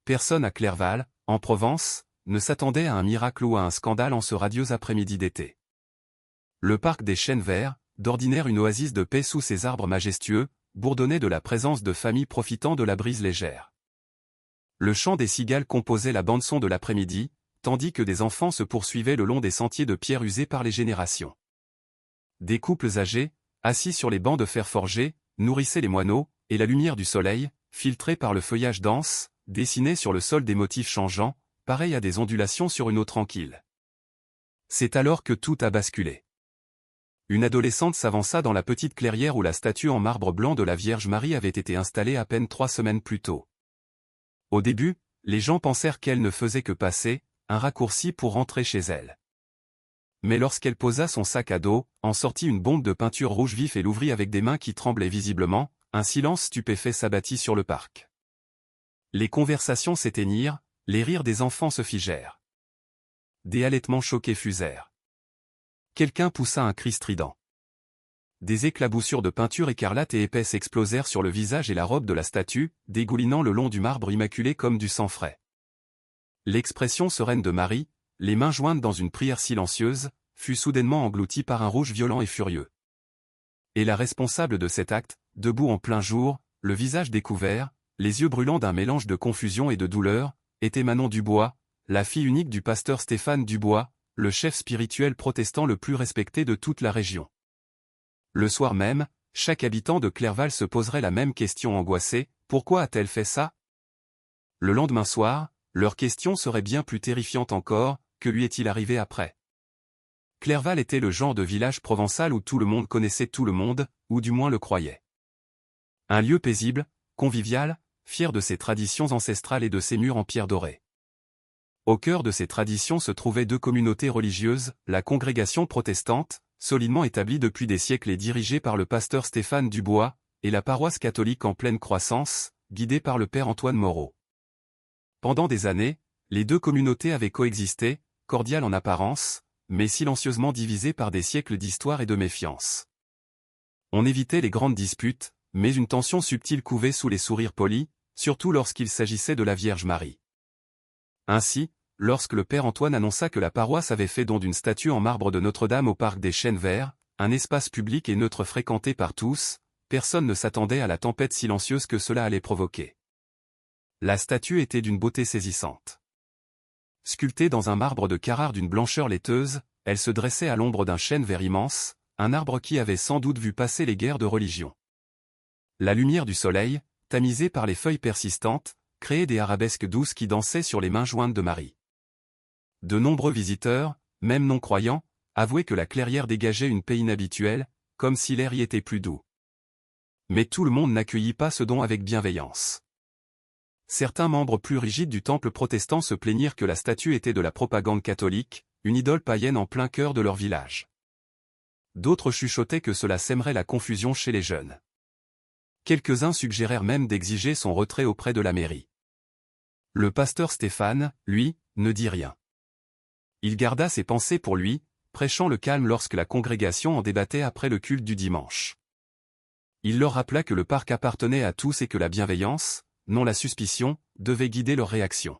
personne à Clerval, en Provence, ne s'attendait à un miracle ou à un scandale en ce radieux après-midi d'été. Le parc des Chênes Verts, d'ordinaire une oasis de paix sous ses arbres majestueux, bourdonnait de la présence de familles profitant de la brise légère. Le chant des cigales composait la bande-son de l'après-midi, tandis que des enfants se poursuivaient le long des sentiers de pierre usés par les générations. Des couples âgés, assis sur les bancs de fer forgé, nourrissaient les moineaux, et la lumière du soleil, filtrée par le feuillage dense, dessinait sur le sol des motifs changeants, pareils à des ondulations sur une eau tranquille. C'est alors que tout a basculé. Une adolescente s'avança dans la petite clairière où la statue en marbre blanc de la Vierge Marie avait été installée à peine 3 semaines plus tôt. Au début, les gens pensèrent qu'elle ne faisait que passer, un raccourci pour rentrer chez elle. Mais lorsqu'elle posa son sac à dos, en sortit une bombe de peinture rouge vif et l'ouvrit avec des mains qui tremblaient visiblement, un silence stupéfait s'abattit sur le parc. Les conversations s'éteignirent, les rires des enfants se figèrent. Des halètements choqués fusèrent. Quelqu'un poussa un cri strident. Des éclaboussures de peinture écarlate et épaisse explosèrent sur le visage et la robe de la statue, dégoulinant le long du marbre immaculé comme du sang frais. L'expression sereine de Marie, les mains jointes dans une prière silencieuse, fut soudainement engloutie par un rouge violent et furieux. Et la responsable de cet acte, debout en plein jour, le visage découvert, les yeux brûlants d'un mélange de confusion et de douleur, était Manon Dubois, la fille unique du pasteur Stéphane Dubois, le chef spirituel protestant le plus respecté de toute la région. Le soir même, chaque habitant de Clerval se poserait la même question angoissée, pourquoi a-t-elle fait ça? Le lendemain soir, leur question serait bien plus terrifiante encore, que lui est-il arrivé après? Clerval était le genre de village provençal où tout le monde connaissait tout le monde, ou du moins le croyait. Un lieu paisible, convivial, fier de ses traditions ancestrales et de ses murs en pierre dorée. Au cœur de ces traditions se trouvaient 2 communautés religieuses, la congrégation protestante, solidement établie depuis des siècles et dirigée par le pasteur Stéphane Dubois, et la paroisse catholique en pleine croissance, guidée par le père Antoine Moreau. Pendant des années, les 2 communautés avaient coexisté, cordiales en apparence, mais silencieusement divisées par des siècles d'histoire et de méfiance. On évitait les grandes disputes, mais une tension subtile couvait sous les sourires polis, surtout lorsqu'il s'agissait de la Vierge Marie. Ainsi, lorsque le père Antoine annonça que la paroisse avait fait don d'une statue en marbre de Notre-Dame au parc des Chênes Verts, un espace public et neutre fréquenté par tous, personne ne s'attendait à la tempête silencieuse que cela allait provoquer. La statue était d'une beauté saisissante. Sculptée dans un marbre de Carrare d'une blancheur laiteuse, elle se dressait à l'ombre d'un chêne vert immense, un arbre qui avait sans doute vu passer les guerres de religion. La lumière du soleil, tamisée par les feuilles persistantes, créait des arabesques douces qui dansaient sur les mains jointes de Marie. De nombreux visiteurs, même non-croyants, avouaient que la clairière dégageait une paix inhabituelle, comme si l'air y était plus doux. Mais tout le monde n'accueillit pas ce don avec bienveillance. Certains membres plus rigides du temple protestant se plaignirent que la statue était de la propagande catholique, une idole païenne en plein cœur de leur village. D'autres chuchotaient que cela sèmerait la confusion chez les jeunes. Quelques-uns suggérèrent même d'exiger son retrait auprès de la mairie. Le pasteur Stéphane, lui, ne dit rien. Il garda ses pensées pour lui, prêchant le calme lorsque la congrégation en débattait après le culte du dimanche. Il leur rappela que le parc appartenait à tous et que la bienveillance, non la suspicion, devait guider leur réaction.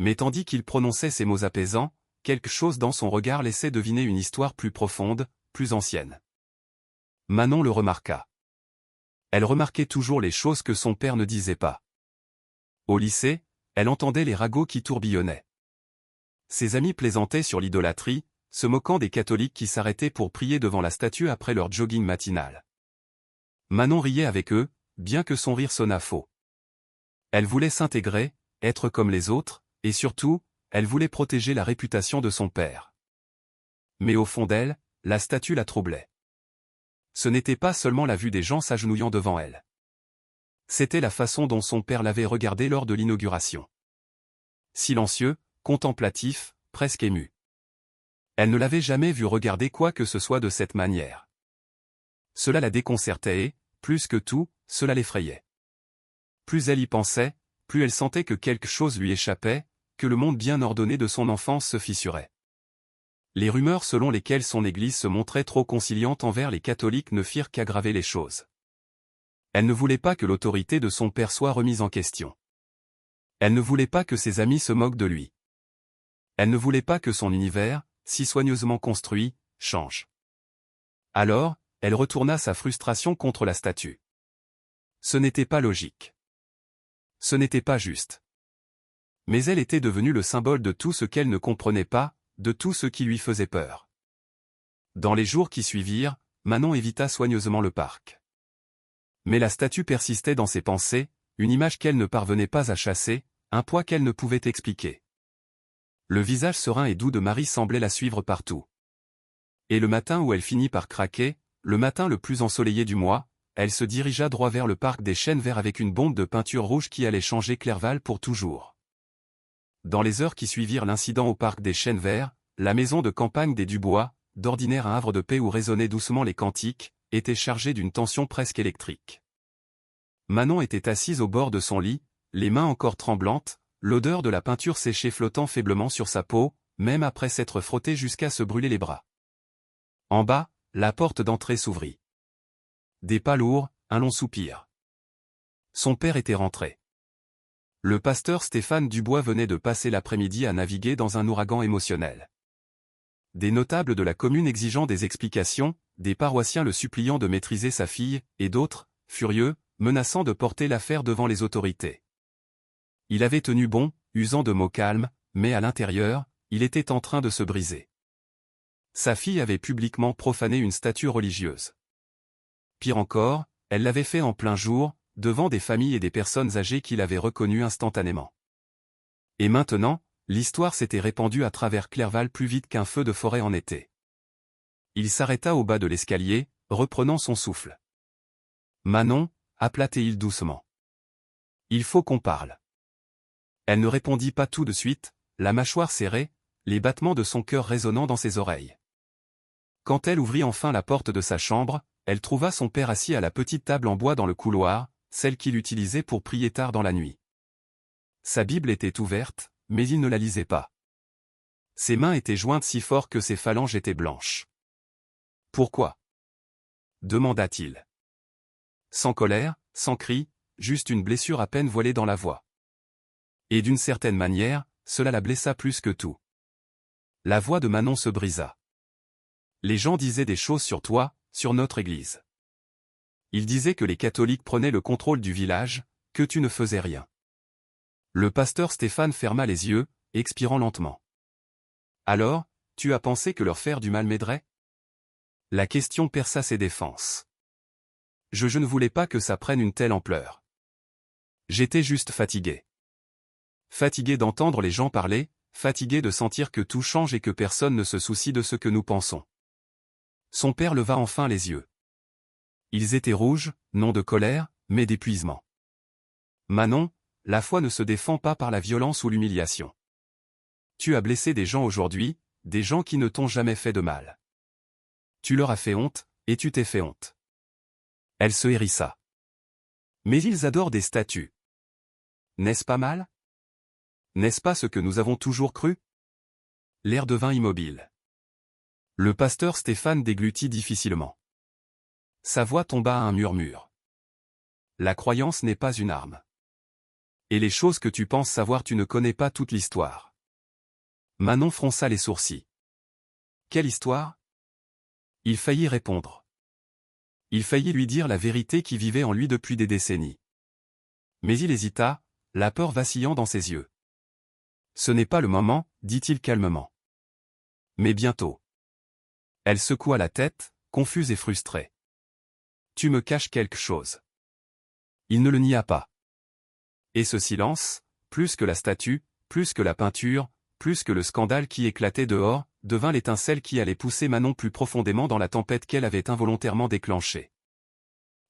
Mais tandis qu'il prononçait ces mots apaisants, quelque chose dans son regard laissait deviner une histoire plus profonde, plus ancienne. Manon le remarqua. Elle remarquait toujours les choses que son père ne disait pas. Au lycée, elle entendait les ragots qui tourbillonnaient. Ses amis plaisantaient sur l'idolâtrie, se moquant des catholiques qui s'arrêtaient pour prier devant la statue après leur jogging matinal. Manon riait avec eux, bien que son rire sonnât faux. Elle voulait s'intégrer, être comme les autres, et surtout, elle voulait protéger la réputation de son père. Mais au fond d'elle, la statue la troublait. Ce n'était pas seulement la vue des gens s'agenouillant devant elle. C'était la façon dont son père l'avait regardée lors de l'inauguration. Silencieux, contemplatif, presque ému. Elle ne l'avait jamais vu regarder quoi que ce soit de cette manière. Cela la déconcertait et, plus que tout, cela l'effrayait. Plus elle y pensait, plus elle sentait que quelque chose lui échappait, que le monde bien ordonné de son enfance se fissurait. Les rumeurs selon lesquelles son Église se montrait trop conciliante envers les catholiques ne firent qu'aggraver les choses. Elle ne voulait pas que l'autorité de son père soit remise en question. Elle ne voulait pas que ses amis se moquent de lui. Elle ne voulait pas que son univers, si soigneusement construit, change. Alors, elle retourna sa frustration contre la statue. Ce n'était pas logique. Ce n'était pas juste. Mais elle était devenue le symbole de tout ce qu'elle ne comprenait pas, de tout ce qui lui faisait peur. Dans les jours qui suivirent, Manon évita soigneusement le parc. Mais la statue persistait dans ses pensées, une image qu'elle ne parvenait pas à chasser, un poids qu'elle ne pouvait expliquer. Le visage serein et doux de Marie semblait la suivre partout. Et le matin où elle finit par craquer, le matin le plus ensoleillé du mois, elle se dirigea droit vers le parc des Chênes Verts avec une bombe de peinture rouge qui allait changer Clerval pour toujours. Dans les heures qui suivirent l'incident au parc des Chênes Verts, la maison de campagne des Dubois, d'ordinaire un havre de paix où résonnaient doucement les cantiques, était chargée d'une tension presque électrique. Manon était assise au bord de son lit, les mains encore tremblantes, l'odeur de la peinture séchée flottant faiblement sur sa peau, même après s'être frottée jusqu'à se brûler les bras. En bas, la porte d'entrée s'ouvrit. Des pas lourds, un long soupir. Son père était rentré. Le pasteur Stéphane Dubois venait de passer l'après-midi à naviguer dans un ouragan émotionnel. Des notables de la commune exigeant des explications, des paroissiens le suppliant de maîtriser sa fille, et d'autres, furieux, menaçant de porter l'affaire devant les autorités. Il avait tenu bon, usant de mots calmes, mais à l'intérieur, il était en train de se briser. Sa fille avait publiquement profané une statue religieuse. Pire encore, elle l'avait fait en plein jour, devant des familles et des personnes âgées qui l'avaient reconnu instantanément. Et maintenant, l'histoire s'était répandue à travers Clerval plus vite qu'un feu de forêt en été. Il s'arrêta au bas de l'escalier, reprenant son souffle. « Manon » appela-t-il doucement. « Il faut qu'on parle. » Elle ne répondit pas tout de suite, la mâchoire serrée, les battements de son cœur résonnant dans ses oreilles. Quand elle ouvrit enfin la porte de sa chambre, elle trouva son père assis à la petite table en bois dans le couloir, celle qu'il utilisait pour prier tard dans la nuit. Sa Bible était ouverte, mais il ne la lisait pas. Ses mains étaient jointes si fort que ses phalanges étaient blanches. « Pourquoi » demanda-t-il. Sans colère, sans cri, juste une blessure à peine voilée dans la voix. Et d'une certaine manière, cela la blessa plus que tout. La voix de Manon se brisa. Les gens disaient des choses sur toi, sur notre église. Ils disaient que les catholiques prenaient le contrôle du village, que tu ne faisais rien. Le pasteur Stéphane ferma les yeux, expirant lentement. Alors, tu as pensé que leur faire du mal m'aiderait ? La question perça ses défenses. Je ne voulais pas que ça prenne une telle ampleur. J'étais juste fatigué. Fatigué d'entendre les gens parler, fatigué de sentir que tout change et que personne ne se soucie de ce que nous pensons. Son père leva enfin les yeux. Ils étaient rouges, non de colère, mais d'épuisement. Manon, la foi ne se défend pas par la violence ou l'humiliation. Tu as blessé des gens aujourd'hui, des gens qui ne t'ont jamais fait de mal. Tu leur as fait honte, et tu t'es fait honte. Elle se hérissa. Mais ils adorent des statues. N'est-ce pas mal ? N'est-ce pas ce que nous avons toujours cru ? L'air devint immobile. Le pasteur Stéphane déglutit difficilement. Sa voix tomba à un murmure. La croyance n'est pas une arme. Et les choses que tu penses savoir, tu ne connais pas toute l'histoire. Manon fronça les sourcils. Quelle histoire ? Il faillit répondre. Il faillit lui dire la vérité qui vivait en lui depuis des décennies. Mais il hésita, la peur vacillant dans ses yeux. Ce n'est pas le moment, dit-il calmement. Mais bientôt. Elle secoua la tête, confuse et frustrée. Tu me caches quelque chose. Il ne le nia pas. Et ce silence, plus que la statue, plus que la peinture, plus que le scandale qui éclatait dehors, devint l'étincelle qui allait pousser Manon plus profondément dans la tempête qu'elle avait involontairement déclenchée.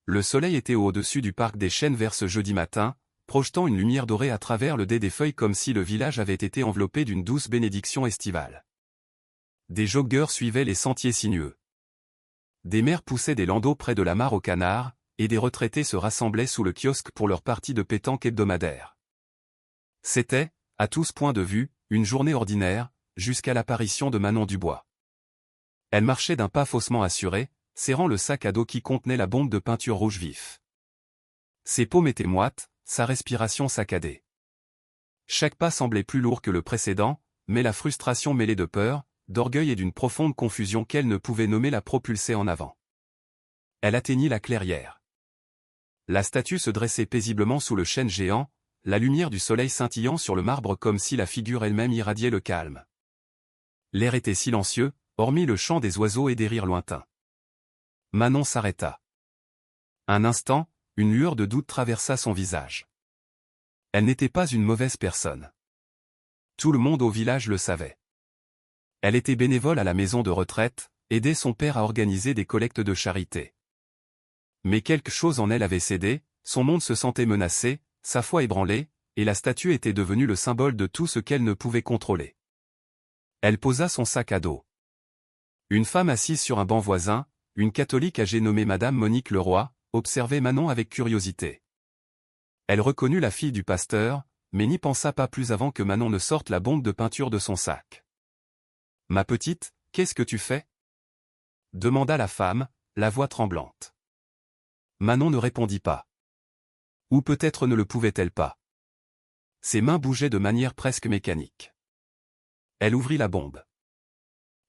Le soleil était au-dessus du parc des Chênes Verts ce jeudi matin, projetant une lumière dorée à travers le dais des feuilles comme si le village avait été enveloppé d'une douce bénédiction estivale. Des joggeurs suivaient les sentiers sinueux. Des mères poussaient des landaux près de la mare aux canards, et des retraités se rassemblaient sous le kiosque pour leur partie de pétanque hebdomadaire. C'était, à tous points de vue, une journée ordinaire, jusqu'à l'apparition de Manon Dubois. Elle marchait d'un pas faussement assuré, serrant le sac à dos qui contenait la bombe de peinture rouge vif. Ses paumes étaient moites, sa respiration saccadée. Chaque pas semblait plus lourd que le précédent, mais la frustration mêlée de peur, d'orgueil et d'une profonde confusion qu'elle ne pouvait nommer la propulsait en avant. Elle atteignit la clairière. La statue se dressait paisiblement sous le chêne géant, la lumière du soleil scintillant sur le marbre comme si la figure elle-même irradiait le calme. L'air était silencieux, hormis le chant des oiseaux et des rires lointains. Manon s'arrêta. Un instant, une lueur de doute traversa son visage. Elle n'était pas une mauvaise personne. Tout le monde au village le savait. Elle était bénévole à la maison de retraite, aidait son père à organiser des collectes de charité. Mais quelque chose en elle avait cédé, son monde se sentait menacé, sa foi ébranlée, et la statue était devenue le symbole de tout ce qu'elle ne pouvait contrôler. Elle posa son sac à dos. Une femme assise sur un banc voisin, une catholique âgée nommée Madame Monique Leroy, observait Manon avec curiosité. Elle reconnut la fille du pasteur, mais n'y pensa pas plus avant que Manon ne sorte la bombe de peinture de son sac. « Ma petite, qu'est-ce que tu fais » demanda la femme, la voix tremblante. Manon ne répondit pas. Ou peut-être ne le pouvait-elle pas. Ses mains bougeaient de manière presque mécanique. Elle ouvrit la bombe.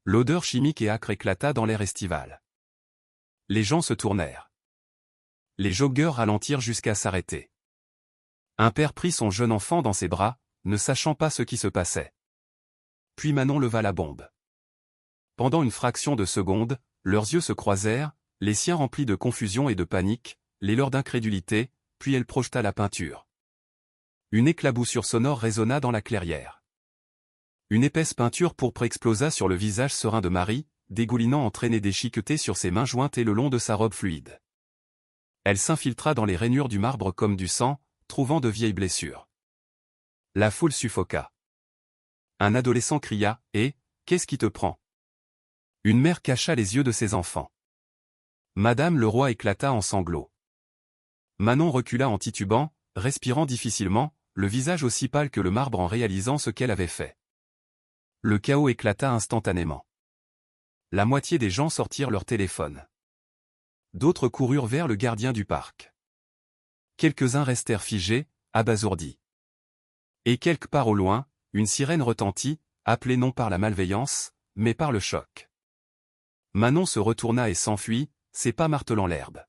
L'odeur chimique et âcre éclata dans l'air estival. Les gens se tournèrent. Les joggeurs ralentirent jusqu'à s'arrêter. Un père prit son jeune enfant dans ses bras, ne sachant pas ce qui se passait. Puis Manon leva la bombe. Pendant une fraction de seconde, leurs yeux se croisèrent, les siens remplis de confusion et de panique, les leurs d'incrédulité, puis elle projeta la peinture. Une éclaboussure sonore résonna dans la clairière. Une épaisse peinture pourpre explosa sur le visage serein de Marie, dégoulinant entraînait déchiqueté sur ses mains jointes et le long de sa robe fluide. Elle s'infiltra dans les rainures du marbre comme du sang, trouvant de vieilles blessures. La foule suffoqua. Un adolescent cria « Eh, qu'est-ce qui te prend ?» Une mère cacha les yeux de ses enfants. Madame Leroy éclata en sanglots. Manon recula en titubant, respirant difficilement, le visage aussi pâle que le marbre en réalisant ce qu'elle avait fait. Le chaos éclata instantanément. La moitié des gens sortirent leur téléphone. D'autres coururent vers le gardien du parc. Quelques-uns restèrent figés, abasourdis. Et quelque part au loin, une sirène retentit, appelée non par la malveillance, mais par le choc. Manon se retourna et s'enfuit, ses pas martelant l'herbe.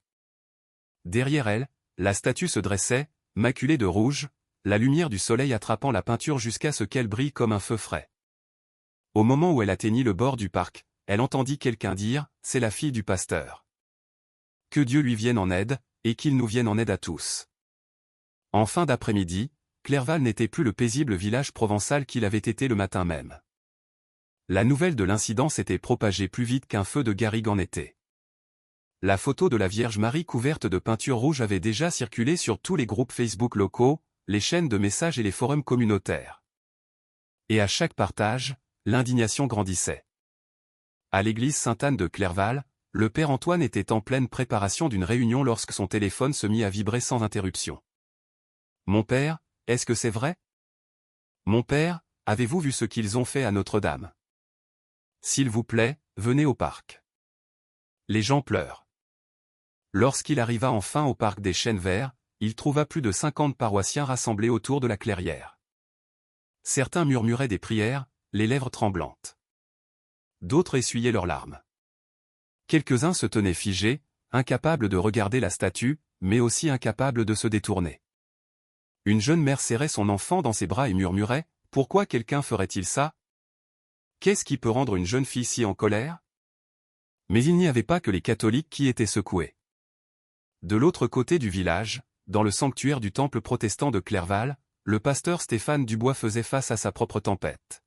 Derrière elle, la statue se dressait, maculée de rouge, la lumière du soleil attrapant la peinture jusqu'à ce qu'elle brille comme un feu frais. Au moment où elle atteignit le bord du parc, elle entendit quelqu'un dire « C'est la fille du pasteur. » Que Dieu lui vienne en aide, et qu'il nous vienne en aide à tous. En fin d'après-midi, Clerval n'était plus le paisible village provençal qu'il avait été le matin même. La nouvelle de l'incident s'était propagée plus vite qu'un feu de garrigue en été. La photo de la Vierge Marie couverte de peinture rouge avait déjà circulé sur tous les groupes Facebook locaux, les chaînes de messages et les forums communautaires. Et à chaque partage, l'indignation grandissait. À l'église Sainte-Anne de Clerval, le père Antoine était en pleine préparation d'une réunion lorsque son téléphone se mit à vibrer sans interruption. « Mon père, est-ce que c'est vrai ? Mon père, avez-vous vu ce qu'ils ont fait à Notre-Dame ? S'il vous plaît, venez au parc. » Les gens pleurent. Lorsqu'il arriva enfin au parc des Chênes Verts, il trouva plus de 50 paroissiens rassemblés autour de la clairière. Certains murmuraient des prières, les lèvres tremblantes. D'autres essuyaient leurs larmes. Quelques-uns se tenaient figés, incapables de regarder la statue, mais aussi incapables de se détourner. Une jeune mère serrait son enfant dans ses bras et murmurait « Pourquoi quelqu'un ferait-il ça ? Qu'est-ce qui peut rendre une jeune fille si en colère ?» Mais il n'y avait pas que les catholiques qui étaient secoués. De l'autre côté du village, dans le sanctuaire du temple protestant de Clerval, le pasteur Stéphane Dubois faisait face à sa propre tempête.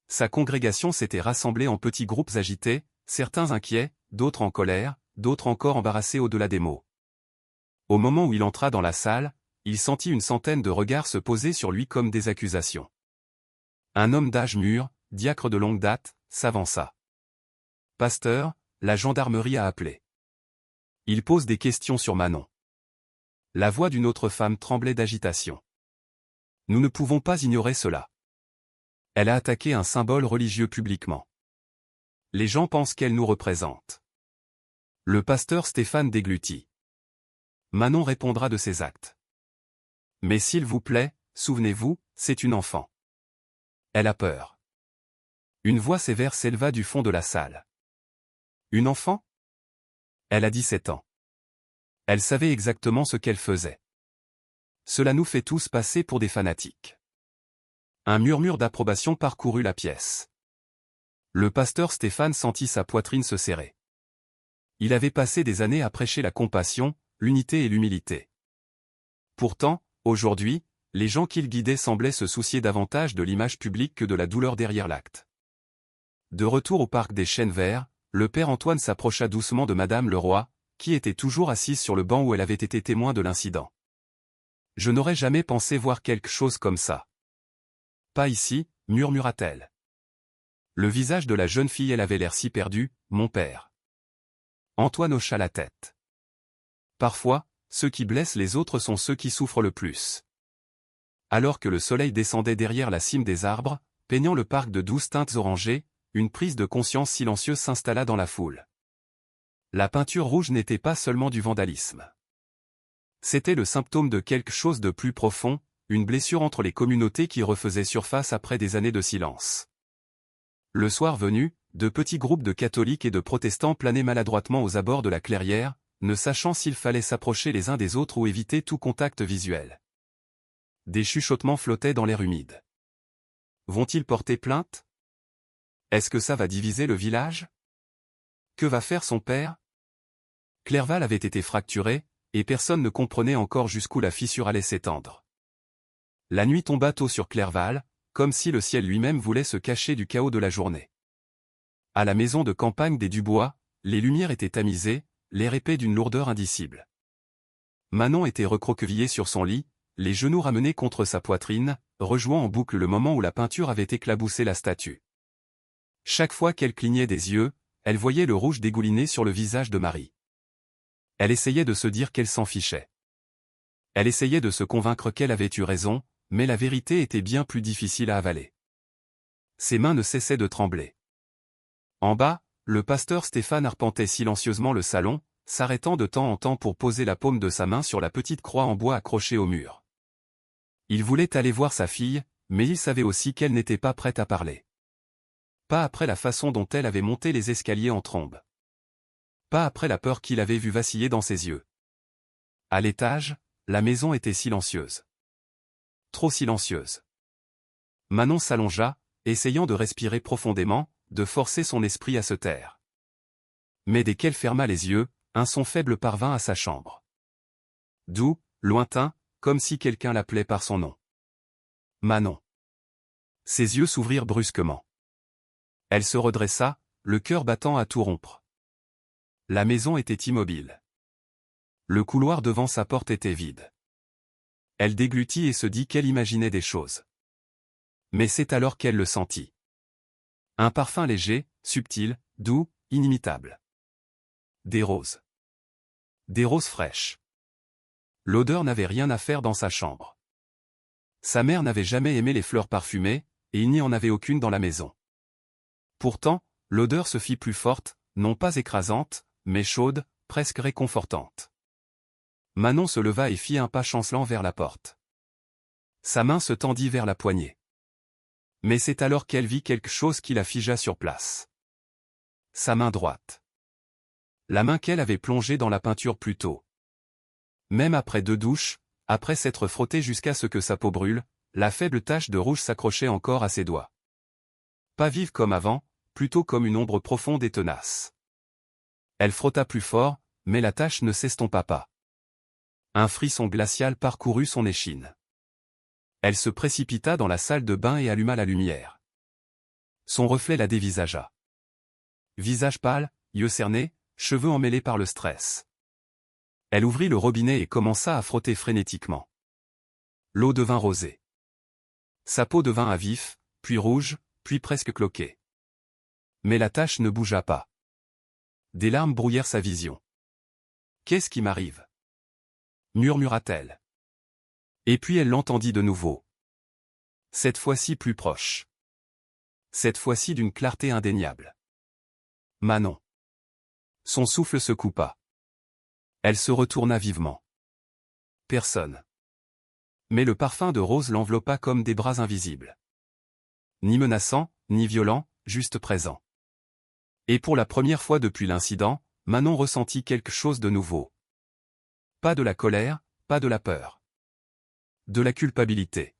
Sa congrégation s'était rassemblée en petits groupes agités, certains inquiets, d'autres en colère, d'autres encore embarrassés au-delà des mots. Au moment où il entra dans la salle, il sentit une centaine de regards se poser sur lui comme des accusations. Un homme d'âge mûr, diacre de longue date, s'avança. « Pasteur, la gendarmerie a appelé. Il pose des questions sur Manon. » La voix d'une autre femme tremblait d'agitation. « Nous ne pouvons pas ignorer cela. Elle a attaqué un symbole religieux publiquement. Les gens pensent qu'elle nous représente. » Le pasteur Stéphane déglutit. « Manon répondra de ses actes. Mais s'il vous plaît, souvenez-vous, c'est une enfant. Elle a peur. Une voix sévère s'éleva du fond de la salle. Une enfant? Elle a 17 ans. Elle savait exactement ce qu'elle faisait. Cela nous fait tous passer pour des fanatiques. Un murmure d'approbation parcourut la pièce. Le pasteur Stéphane sentit sa poitrine se serrer. Il avait passé des années à prêcher la compassion, l'unité et l'humilité. Pourtant, aujourd'hui, les gens qu'il guidait semblaient se soucier davantage de l'image publique que de la douleur derrière l'acte. De retour au parc des Chênes Verts, le père Antoine s'approcha doucement de Madame Leroy, qui était toujours assise sur le banc où elle avait été témoin de l'incident. « Je n'aurais jamais pensé voir quelque chose comme ça. »« Pas ici, » murmura-t-elle. Le visage de la jeune fille, elle avait l'air si perdue, « Mon père. » Antoine hocha la tête. Parfois, ceux qui blessent les autres sont ceux qui souffrent le plus. Alors que le soleil descendait derrière la cime des arbres, peignant le parc de 12 teintes orangées, une prise de conscience silencieuse s'installa dans la foule. La peinture rouge n'était pas seulement du vandalisme. C'était le symptôme de quelque chose de plus profond, une blessure entre les communautés qui refaisait surface après des années de silence. Le soir venu, de petits groupes de catholiques et de protestants planaient maladroitement aux abords de la clairière, ne sachant s'il fallait s'approcher les uns des autres ou éviter tout contact visuel. Des chuchotements flottaient dans l'air humide. Vont-ils porter plainte? Est-ce que ça va diviser le village? Que va faire son père? Clerval avait été fracturé, et personne ne comprenait encore jusqu'où la fissure allait s'étendre. La nuit tomba tôt sur Clerval, comme si le ciel lui-même voulait se cacher du chaos de la journée. À la maison de campagne des Dubois, les lumières étaient tamisées, l'air épais d'une lourdeur indicible. Manon était recroquevillée sur son lit, les genoux ramenés contre sa poitrine, rejouant en boucle le moment où la peinture avait éclaboussé la statue. Chaque fois qu'elle clignait des yeux, elle voyait le rouge dégouliner sur le visage de Marie. Elle essayait de se dire qu'elle s'en fichait. Elle essayait de se convaincre qu'elle avait eu raison, mais la vérité était bien plus difficile à avaler. Ses mains ne cessaient de trembler. En bas, le pasteur Stéphane arpentait silencieusement le salon, s'arrêtant de temps en temps pour poser la paume de sa main sur la petite croix en bois accrochée au mur. Il voulait aller voir sa fille, mais il savait aussi qu'elle n'était pas prête à parler. Pas après la façon dont elle avait monté les escaliers en trombe. Pas après la peur qu'il avait vue vaciller dans ses yeux. À l'étage, la maison était silencieuse. Trop silencieuse. Manon s'allongea, essayant de respirer profondément, de forcer son esprit à se taire. Mais dès qu'elle ferma les yeux, un son faible parvint à sa chambre. Doux, lointain, comme si quelqu'un l'appelait par son nom. Manon. Ses yeux s'ouvrirent brusquement. Elle se redressa, le cœur battant à tout rompre. La maison était immobile. Le couloir devant sa porte était vide. Elle déglutit et se dit qu'elle imaginait des choses. Mais c'est alors qu'elle le sentit. Un parfum léger, subtil, doux, inimitable. Des roses. Des roses fraîches. L'odeur n'avait rien à faire dans sa chambre. Sa mère n'avait jamais aimé les fleurs parfumées, et il n'y en avait aucune dans la maison. Pourtant, l'odeur se fit plus forte, non pas écrasante, mais chaude, presque réconfortante. Manon se leva et fit un pas chancelant vers la porte. Sa main se tendit vers la poignée. Mais c'est alors qu'elle vit quelque chose qui la figea sur place. Sa main droite. La main qu'elle avait plongée dans la peinture plus tôt. Même après 2 douches, après s'être frottée jusqu'à ce que sa peau brûle, la faible tache de rouge s'accrochait encore à ses doigts. Pas vive comme avant, plutôt comme une ombre profonde et tenace. Elle frotta plus fort, mais la tache ne s'estompa pas. Un frisson glacial parcourut son échine. Elle se précipita dans la salle de bain et alluma la lumière. Son reflet la dévisagea. Visage pâle, yeux cernés, cheveux emmêlés par le stress. Elle ouvrit le robinet et commença à frotter frénétiquement. L'eau devint rosée. Sa peau devint à vif, puis rouge, puis presque cloquée. Mais la tache ne bougea pas. Des larmes brouillèrent sa vision. « Qu'est-ce qui m'arrive » murmura-t-elle. Et puis elle l'entendit de nouveau. Cette fois-ci plus proche. Cette fois-ci d'une clarté indéniable. Manon. Son souffle se coupa. Elle se retourna vivement. Personne. Mais le parfum de rose l'enveloppa comme des bras invisibles. Ni menaçant, ni violent, juste présent. Et pour la première fois depuis l'incident, Manon ressentit quelque chose de nouveau. Pas de la colère, pas de la peur. De la culpabilité.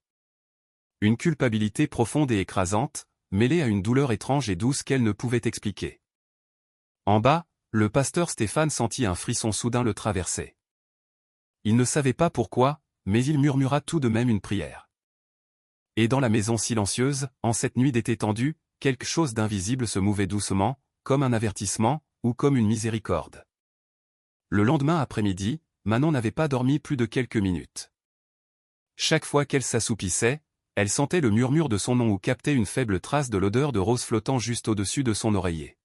Une culpabilité profonde et écrasante, mêlée à une douleur étrange et douce qu'elle ne pouvait expliquer. En bas, le pasteur Stéphane sentit un frisson soudain le traverser. Il ne savait pas pourquoi, mais il murmura tout de même une prière. Et dans la maison silencieuse, en cette nuit d'été tendue, quelque chose d'invisible se mouvait doucement, comme un avertissement, ou comme une miséricorde. Le lendemain après-midi, Manon n'avait pas dormi plus de quelques minutes. Chaque fois qu'elle s'assoupissait, elle sentait le murmure de son nom ou captait une faible trace de l'odeur de rose flottant juste au-dessus de son oreiller.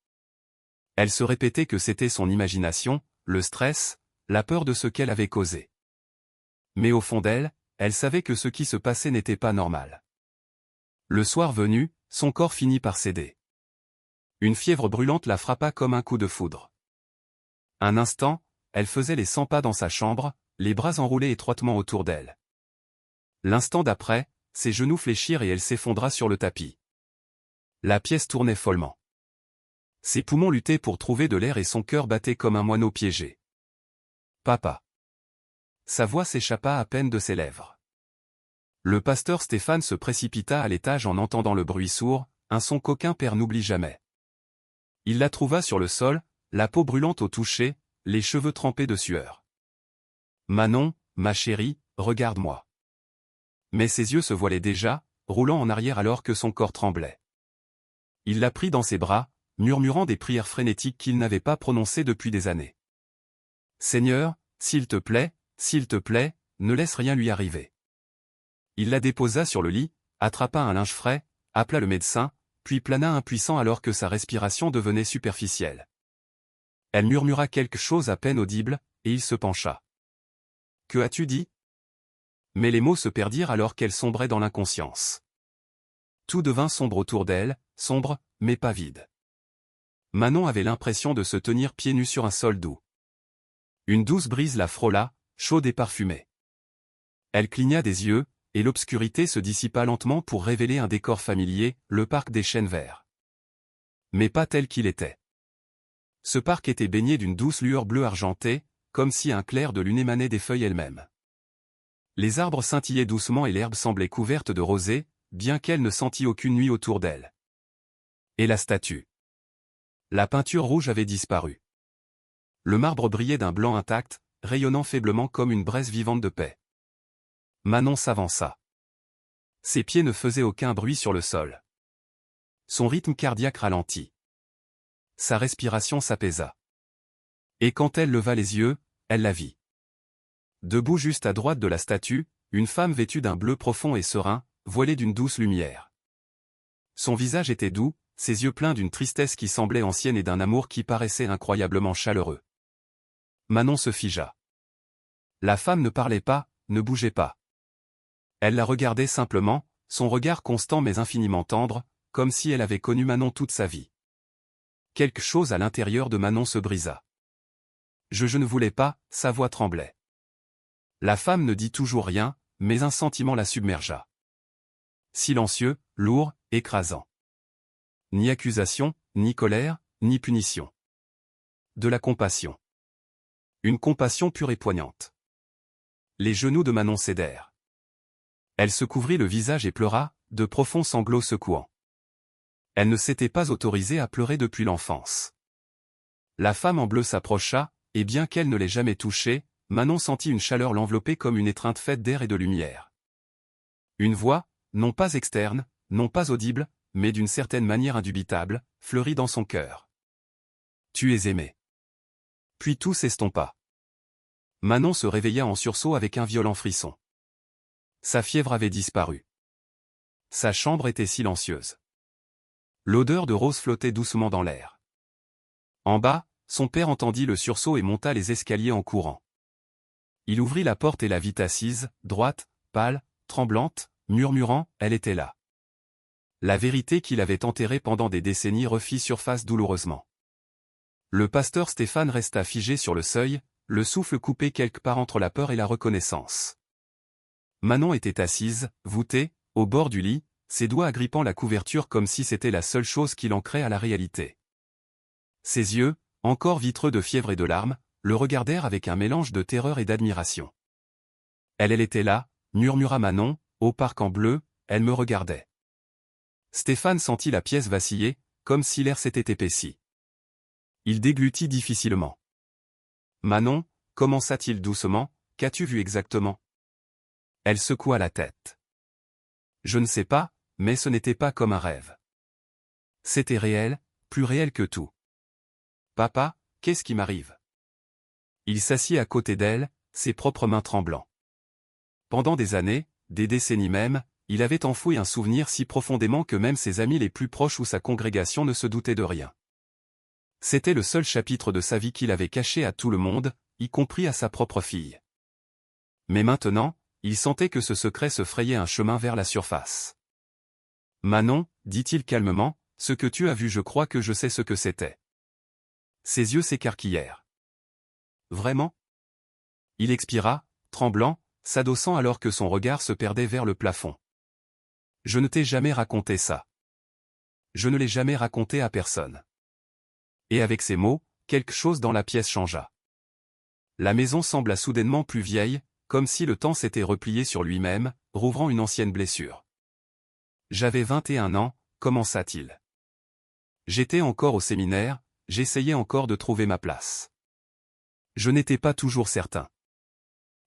Elle se répétait que c'était son imagination, le stress, la peur de ce qu'elle avait causé. Mais au fond d'elle, elle savait que ce qui se passait n'était pas normal. Le soir venu, son corps finit par céder. Une fièvre brûlante la frappa comme un coup de foudre. Un instant, elle faisait les 100 pas dans sa chambre, les bras enroulés étroitement autour d'elle. L'instant d'après, ses genoux fléchirent et elle s'effondra sur le tapis. La pièce tournait follement. Ses poumons luttaient pour trouver de l'air et son cœur battait comme un moineau piégé. Papa. Sa voix s'échappa à peine de ses lèvres. Le pasteur Stéphane se précipita à l'étage en entendant le bruit sourd, un son qu'aucun père n'oublie jamais. Il la trouva sur le sol, la peau brûlante au toucher, les cheveux trempés de sueur. Manon, ma chérie, regarde-moi. Mais ses yeux se voilaient déjà, roulant en arrière alors que son corps tremblait. Il la prit dans ses bras, murmurant des prières frénétiques qu'il n'avait pas prononcées depuis des années. Seigneur, s'il te plaît, ne laisse rien lui arriver. Il la déposa sur le lit, attrapa un linge frais, appela le médecin, puis plana impuissant alors que sa respiration devenait superficielle. Elle murmura quelque chose à peine audible, et il se pencha. « Que as-tu dit » Mais les mots se perdirent alors qu'elle sombrait dans l'inconscience. Tout devint sombre autour d'elle, sombre, mais pas vide. Manon avait l'impression de se tenir pieds nus sur un sol doux. Une douce brise la frôla, chaude et parfumée. Elle cligna des yeux, et l'obscurité se dissipa lentement pour révéler un décor familier, le parc des chênes verts. Mais pas tel qu'il était. Ce parc était baigné d'une douce lueur bleue argentée, comme si un clair de lune émanait des feuilles elles-mêmes. Les arbres scintillaient doucement et l'herbe semblait couverte de rosée, bien qu'elle ne sentît aucune nuit autour d'elle. Et la statue. La peinture rouge avait disparu. Le marbre brillait d'un blanc intact, rayonnant faiblement comme une braise vivante de paix. Manon s'avança. Ses pieds ne faisaient aucun bruit sur le sol. Son rythme cardiaque ralentit. Sa respiration s'apaisa. Et quand elle leva les yeux, elle la vit. Debout juste à droite de la statue, une femme vêtue d'un bleu profond et serein, voilée d'une douce lumière. Son visage était doux, ses yeux pleins d'une tristesse qui semblait ancienne et d'un amour qui paraissait incroyablement chaleureux. Manon se figea. La femme ne parlait pas, ne bougeait pas. Elle la regardait simplement, son regard constant mais infiniment tendre, comme si elle avait connu Manon toute sa vie. Quelque chose à l'intérieur de Manon se brisa. Je ne voulais pas, sa voix tremblait. La femme ne dit toujours rien, mais un sentiment la submergea. Silencieux, lourd, écrasant. Ni accusation, ni colère, ni punition. De la compassion. Une compassion pure et poignante. Les genoux de Manon cédèrent. Elle se couvrit le visage et pleura, de profonds sanglots secouants. Elle ne s'était pas autorisée à pleurer depuis l'enfance. La femme en bleu s'approcha, et bien qu'elle ne l'ait jamais touchée, Manon sentit une chaleur l'envelopper comme une étreinte faite d'air et de lumière. Une voix, non pas externe, non pas audible, mais d'une certaine manière indubitable, fleurit dans son cœur. « Tu es aimé. » Puis tout s'estompa. Manon se réveilla en sursaut avec un violent frisson. Sa fièvre avait disparu. Sa chambre était silencieuse. L'odeur de rose flottait doucement dans l'air. En bas, son père entendit le sursaut et monta les escaliers en courant. Il ouvrit la porte et la vit assise, droite, pâle, tremblante, murmurant, elle était là. La vérité qu'il avait enterrée pendant des décennies refit surface douloureusement. Le pasteur Stéphane resta figé sur le seuil, le souffle coupé quelque part entre la peur et la reconnaissance. Manon était assise, voûtée, au bord du lit, ses doigts agrippant la couverture comme si c'était la seule chose qui l'ancrait à la réalité. Ses yeux, encore vitreux de fièvre et de larmes, le regardèrent avec un mélange de terreur et d'admiration. Elle était là, murmura Manon, au parc en bleu, elle me regardait. Stéphane sentit la pièce vaciller, comme si l'air s'était épaissi. Il déglutit difficilement. Manon, commença-t-il doucement, qu'as-tu vu exactement? Elle secoua la tête. Je ne sais pas, mais ce n'était pas comme un rêve. C'était réel, plus réel que tout. Papa, qu'est-ce qui m'arrive? Il s'assit à côté d'elle, ses propres mains tremblant. Pendant des années, des décennies même, il avait enfoui un souvenir si profondément que même ses amis les plus proches ou sa congrégation ne se doutaient de rien. C'était le seul chapitre de sa vie qu'il avait caché à tout le monde, y compris à sa propre fille. Mais maintenant, il sentait que ce secret se frayait un chemin vers la surface. Manon, dit-il calmement, ce que tu as vu, je crois que je sais ce que c'était. Ses yeux s'écarquillèrent. Vraiment? Il expira, tremblant, s'adossant alors que son regard se perdait vers le plafond. Je ne t'ai jamais raconté ça. Je ne l'ai jamais raconté à personne. Et avec ces mots, quelque chose dans la pièce changea. La maison sembla soudainement plus vieille, comme si le temps s'était replié sur lui-même, rouvrant une ancienne blessure. J'avais 21 ans, commença-t-il. J'étais encore au séminaire, j'essayais encore de trouver ma place. Je n'étais pas toujours certain.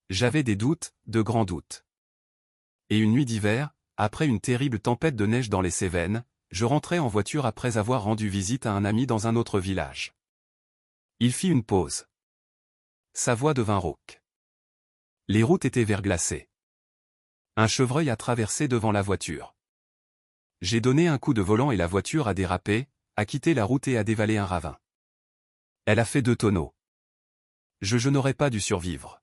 J'avais des doutes, de grands doutes. Et une nuit d'hiver, après une terrible tempête de neige dans les Cévennes, je rentrais en voiture après avoir rendu visite à un ami dans un autre village. Il fit une pause. Sa voix devint rauque. Les routes étaient verglacées. Un chevreuil a traversé devant la voiture. J'ai donné un coup de volant et la voiture a dérapé, a quitté la route et a dévalé un ravin. Elle a fait 2 tonneaux. Je n'aurais pas dû survivre.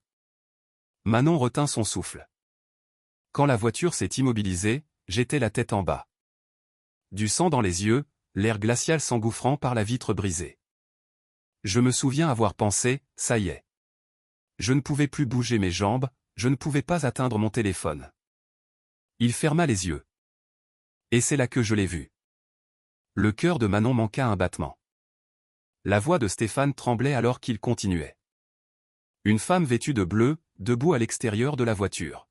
Manon retint son souffle. Quand la voiture s'est immobilisée, j'étais la tête en bas. Du sang dans les yeux, l'air glacial s'engouffrant par la vitre brisée. Je me souviens avoir pensé, ça y est. Je ne pouvais plus bouger mes jambes, je ne pouvais pas atteindre mon téléphone. Il ferma les yeux. Et c'est là que je l'ai vu. Le cœur de Manon manqua un battement. La voix de Stéphane tremblait alors qu'il continuait. Une femme vêtue de bleu, debout à l'extérieur de la voiture.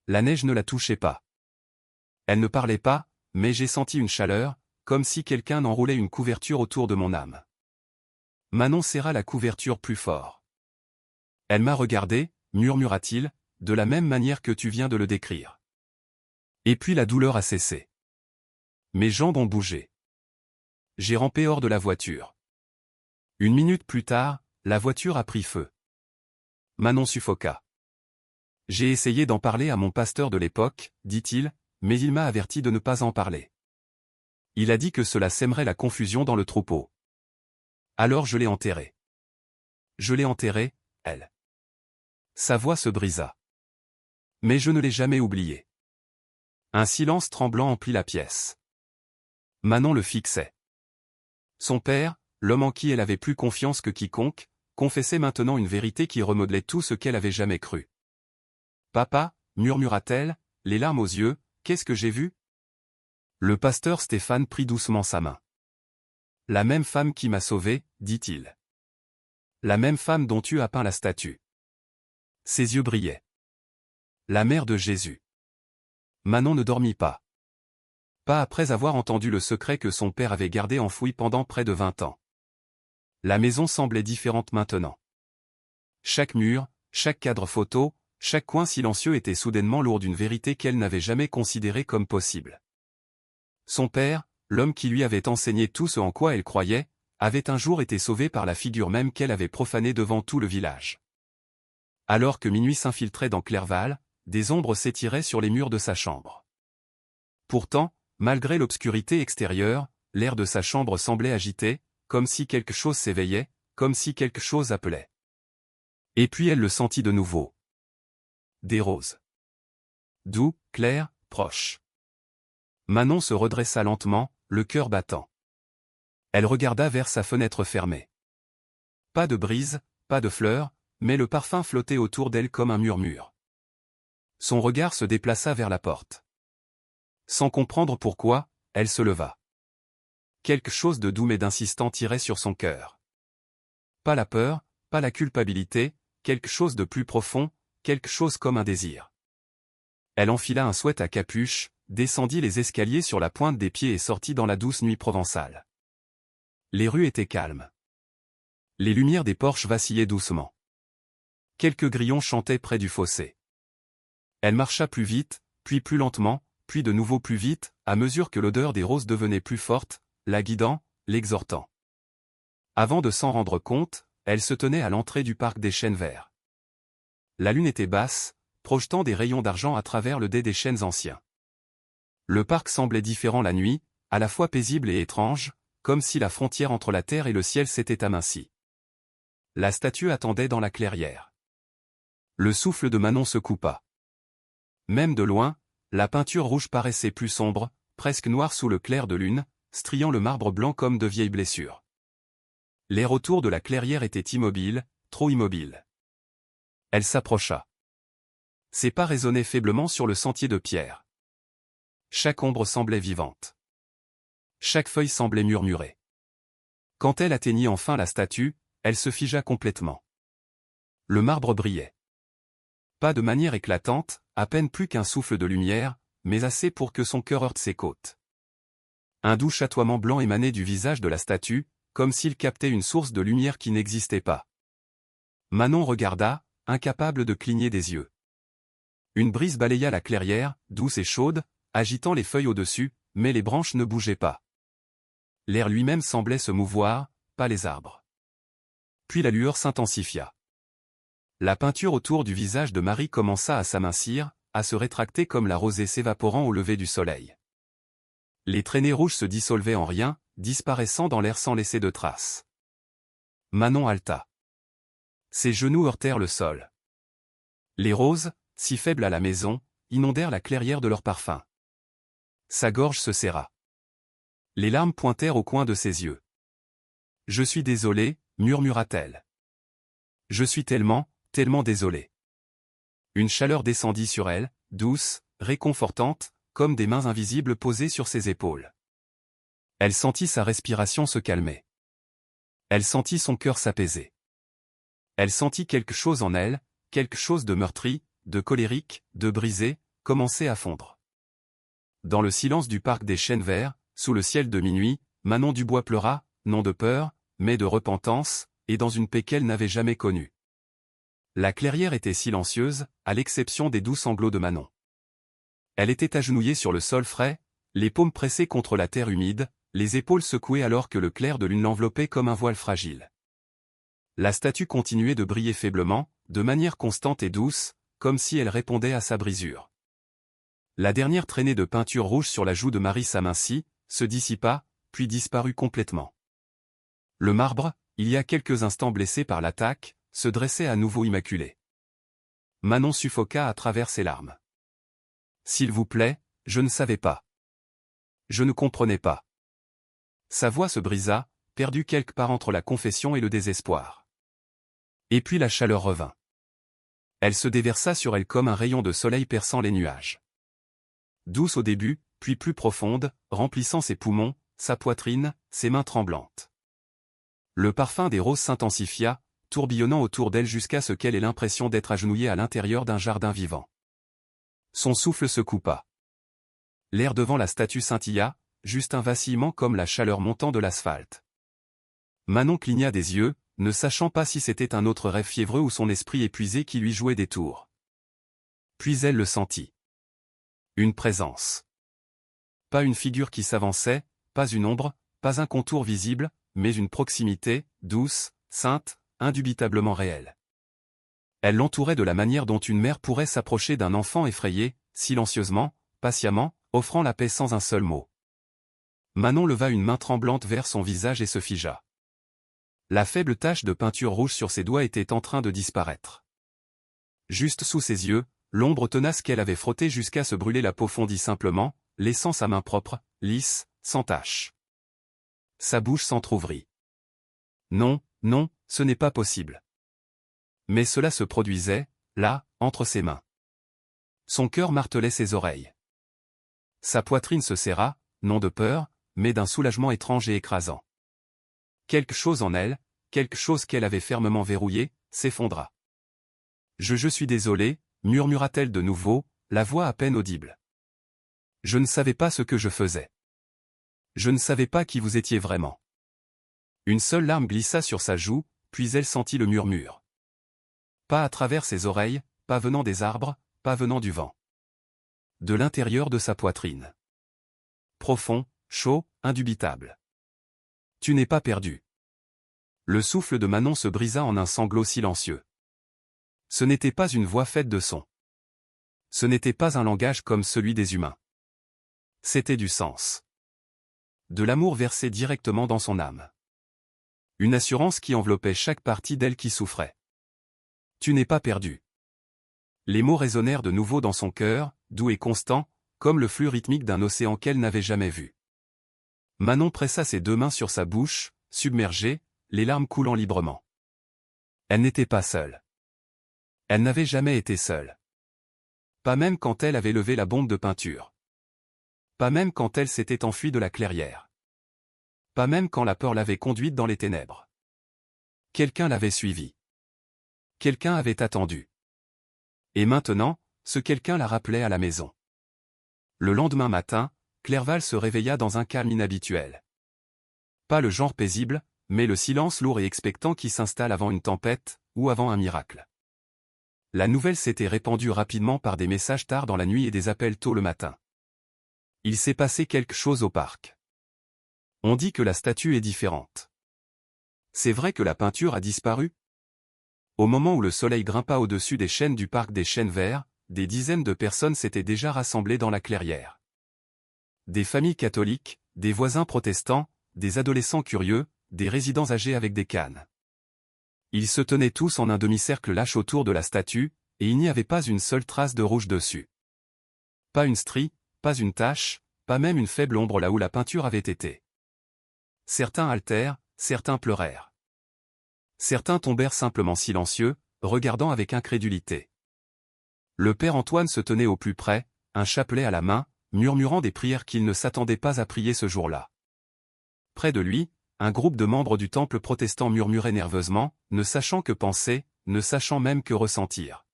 La neige ne la touchait pas. Elle ne parlait pas, mais j'ai senti une chaleur, comme si quelqu'un enroulait une couverture autour de mon âme. Manon serra la couverture plus fort. Elle m'a regardé, murmura-t-il, de la même manière que tu viens de le décrire. Et puis la douleur a cessé. Mes jambes ont bougé. J'ai rampé hors de la voiture. 1 minute plus tard, la voiture a pris feu. Manon suffoqua. J'ai essayé d'en parler à mon pasteur de l'époque, dit-il, mais il m'a averti de ne pas en parler. Il a dit que cela sèmerait la confusion dans le troupeau. Alors je l'ai enterrée. Je l'ai enterrée, elle. Sa voix se brisa. Mais je ne l'ai jamais oubliée. Un silence tremblant emplit la pièce. Manon le fixait. Son père, l'homme en qui elle avait plus confiance que quiconque, confessait maintenant une vérité qui remodelait tout ce qu'elle avait jamais cru. Papa, murmura-t-elle, les larmes aux yeux, qu'est-ce que j'ai vu? Le pasteur Stéphane prit doucement sa main. La même femme qui m'a sauvé, dit-il. La même femme dont tu as peint la statue. Ses yeux brillaient. La mère de Jésus. Manon ne dormit pas. Pas après avoir entendu le secret que son père avait gardé enfoui pendant près de 20 ans. La maison semblait différente maintenant. Chaque mur, chaque cadre photo, chaque coin silencieux était soudainement lourd d'une vérité qu'elle n'avait jamais considérée comme possible. Son père, l'homme qui lui avait enseigné tout ce en quoi elle croyait, avait un jour été sauvé par la figure même qu'elle avait profanée devant tout le village. Alors que minuit s'infiltrait dans Clerval, des ombres s'étiraient sur les murs de sa chambre. Pourtant, malgré l'obscurité extérieure, l'air de sa chambre semblait agité, comme si quelque chose s'éveillait, comme si quelque chose appelait. Et puis elle le sentit de nouveau. Des roses. Doux, clairs, proches. Manon se redressa lentement, le cœur battant. Elle regarda vers sa fenêtre fermée. Pas de brise, pas de fleurs, mais le parfum flottait autour d'elle comme un murmure. Son regard se déplaça vers la porte. Sans comprendre pourquoi, elle se leva. Quelque chose de doux mais d'insistant tirait sur son cœur. Pas la peur, pas la culpabilité, quelque chose de plus profond, quelque chose comme un désir. Elle enfila un sweat à capuche, descendit les escaliers sur la pointe des pieds et sortit dans la douce nuit provençale. Les rues étaient calmes. Les lumières des porches vacillaient doucement. Quelques grillons chantaient près du fossé. Elle marcha plus vite, puis plus lentement, puis de nouveau plus vite, à mesure que l'odeur des roses devenait plus forte, la guidant, l'exhortant. Avant de s'en rendre compte, elle se tenait à l'entrée du parc des Chênes Verts. La lune était basse, projetant des rayons d'argent à travers le dais des chênes anciens. Le parc semblait différent la nuit, à la fois paisible et étrange, comme si la frontière entre la terre et le ciel s'était amincie. La statue attendait dans la clairière. Le souffle de Manon se coupa. Même de loin, la peinture rouge paraissait plus sombre, presque noire sous le clair de lune, striant le marbre blanc comme de vieilles blessures. L'air autour de la clairière était immobile, trop immobile. Elle s'approcha. Ses pas résonnaient faiblement sur le sentier de pierre. Chaque ombre semblait vivante. Chaque feuille semblait murmurer. Quand elle atteignit enfin la statue, elle se figea complètement. Le marbre brillait. Pas de manière éclatante, à peine plus qu'un souffle de lumière, mais assez pour que son cœur heurte ses côtes. Un doux chatoiement blanc émanait du visage de la statue, comme s'il captait une source de lumière qui n'existait pas. Manon regarda, incapable de cligner des yeux. Une brise balaya la clairière, douce et chaude, agitant les feuilles au-dessus, mais les branches ne bougeaient pas. L'air lui-même semblait se mouvoir, pas les arbres. Puis la lueur s'intensifia. La peinture autour du visage de Marie commença à s'amincir, à se rétracter comme la rosée s'évaporant au lever du soleil. Les traînées rouges se dissolvaient en rien, disparaissant dans l'air sans laisser de traces. Manon halta. Ses genoux heurtèrent le sol. Les roses, si faibles à la maison, inondèrent la clairière de leur parfum. Sa gorge se serra. Les larmes pointèrent au coin de ses yeux. « Je suis désolée », murmura-t-elle. « Je suis tellement, tellement désolée. » Une chaleur descendit sur elle, douce, réconfortante, comme des mains invisibles posées sur ses épaules. Elle sentit sa respiration se calmer. Elle sentit son cœur s'apaiser. Elle sentit quelque chose en elle, quelque chose de meurtri, de colérique, de brisé, commencer à fondre. Dans le silence du parc des Chênes Verts, sous le ciel de minuit, Manon Dubois pleura, non de peur, mais de repentance, et dans une paix qu'elle n'avait jamais connue. La clairière était silencieuse, à l'exception des doux sanglots de Manon. Elle était agenouillée sur le sol frais, les paumes pressées contre la terre humide, les épaules secouées alors que le clair de lune l'enveloppait comme un voile fragile. La statue continuait de briller faiblement, de manière constante et douce, comme si elle répondait à sa brisure. La dernière traînée de peinture rouge sur la joue de Marie s'amincit, se dissipa, puis disparut complètement. Le marbre, il y a quelques instants blessé par l'attaque, se dressait à nouveau immaculé. Manon suffoqua à travers ses larmes. « S'il vous plaît, je ne savais pas. Je ne comprenais pas. » Sa voix se brisa, perdue quelque part entre la confession et le désespoir. Et puis la chaleur revint. Elle se déversa sur elle comme un rayon de soleil perçant les nuages. Douce au début, puis plus profonde, remplissant ses poumons, sa poitrine, ses mains tremblantes. Le parfum des roses s'intensifia, tourbillonnant autour d'elle jusqu'à ce qu'elle ait l'impression d'être agenouillée à l'intérieur d'un jardin vivant. Son souffle se coupa. L'air devant la statue scintilla, juste un vacillement comme la chaleur montant de l'asphalte. Manon cligna des yeux, ne sachant pas si c'était un autre rêve fiévreux ou son esprit épuisé qui lui jouait des tours. Puis elle le sentit. Une présence. Pas une figure qui s'avançait, pas une ombre, pas un contour visible, mais une proximité, douce, sainte, indubitablement réelle. Elle l'entourait de la manière dont une mère pourrait s'approcher d'un enfant effrayé, silencieusement, patiemment, offrant la paix sans un seul mot. Manon leva une main tremblante vers son visage et se figea. La faible tache de peinture rouge sur ses doigts était en train de disparaître. Juste sous ses yeux, l'ombre tenace qu'elle avait frottée jusqu'à se brûler la peau fondit simplement, laissant sa main propre, lisse, sans tache. Sa bouche s'entr'ouvrit. Non, non, ce n'est pas possible. Mais cela se produisait, là, entre ses mains. Son cœur martelait ses oreilles. Sa poitrine se serra, non de peur, mais d'un soulagement étrange et écrasant. Quelque chose en elle, quelque chose qu'elle avait fermement verrouillé, s'effondra. Je suis désolé, murmura-t-elle de nouveau, la voix à peine audible. Je ne savais pas ce que je faisais. Je ne savais pas qui vous étiez vraiment. Une seule larme glissa sur sa joue, puis elle sentit le murmure. Pas à travers ses oreilles, pas venant des arbres, pas venant du vent. De l'intérieur de sa poitrine. Profond, chaud, indubitable. Tu n'es pas perdu. Le souffle de Manon se brisa en un sanglot silencieux. Ce n'était pas une voix faite de sons. Ce n'était pas un langage comme celui des humains. C'était du sens. De l'amour versé directement dans son âme. Une assurance qui enveloppait chaque partie d'elle qui souffrait. Tu n'es pas perdu. Les mots résonnèrent de nouveau dans son cœur, doux et constant, comme le flux rythmique d'un océan qu'elle n'avait jamais vu. Manon pressa ses deux mains sur sa bouche, submergée, les larmes coulant librement. Elle n'était pas seule. Elle n'avait jamais été seule. Pas même quand elle avait levé la bombe de peinture. Pas même quand elle s'était enfuie de la clairière. Pas même quand la peur l'avait conduite dans les ténèbres. Quelqu'un l'avait suivie. Quelqu'un avait attendu. Et maintenant, ce quelqu'un la rappelait à la maison. Le lendemain matin, Clerval se réveilla dans un calme inhabituel. Pas le genre paisible, mais le silence lourd et expectant qui s'installe avant une tempête, ou avant un miracle. La nouvelle s'était répandue rapidement par des messages tard dans la nuit et des appels tôt le matin. Il s'est passé quelque chose au parc. On dit que la statue est différente. C'est vrai que la peinture a disparu? Au moment où le soleil grimpa au-dessus des chênes du parc des Chênes Verts, des dizaines de personnes s'étaient déjà rassemblées dans la clairière. Des familles catholiques, des voisins protestants, des adolescents curieux, des résidents âgés avec des cannes. Ils se tenaient tous en un demi-cercle lâche autour de la statue, et il n'y avait pas une seule trace de rouge dessus. Pas une strie, pas une tache, pas même une faible ombre là où la peinture avait été. Certains haltèrent, certains pleurèrent. Certains tombèrent simplement silencieux, regardant avec incrédulité. Le père Antoine se tenait au plus près, un chapelet à la main, murmurant des prières qu'il ne s'attendait pas à prier ce jour-là. Près de lui, un groupe de membres du temple protestant murmurait nerveusement, ne sachant que penser, ne sachant même que ressentir.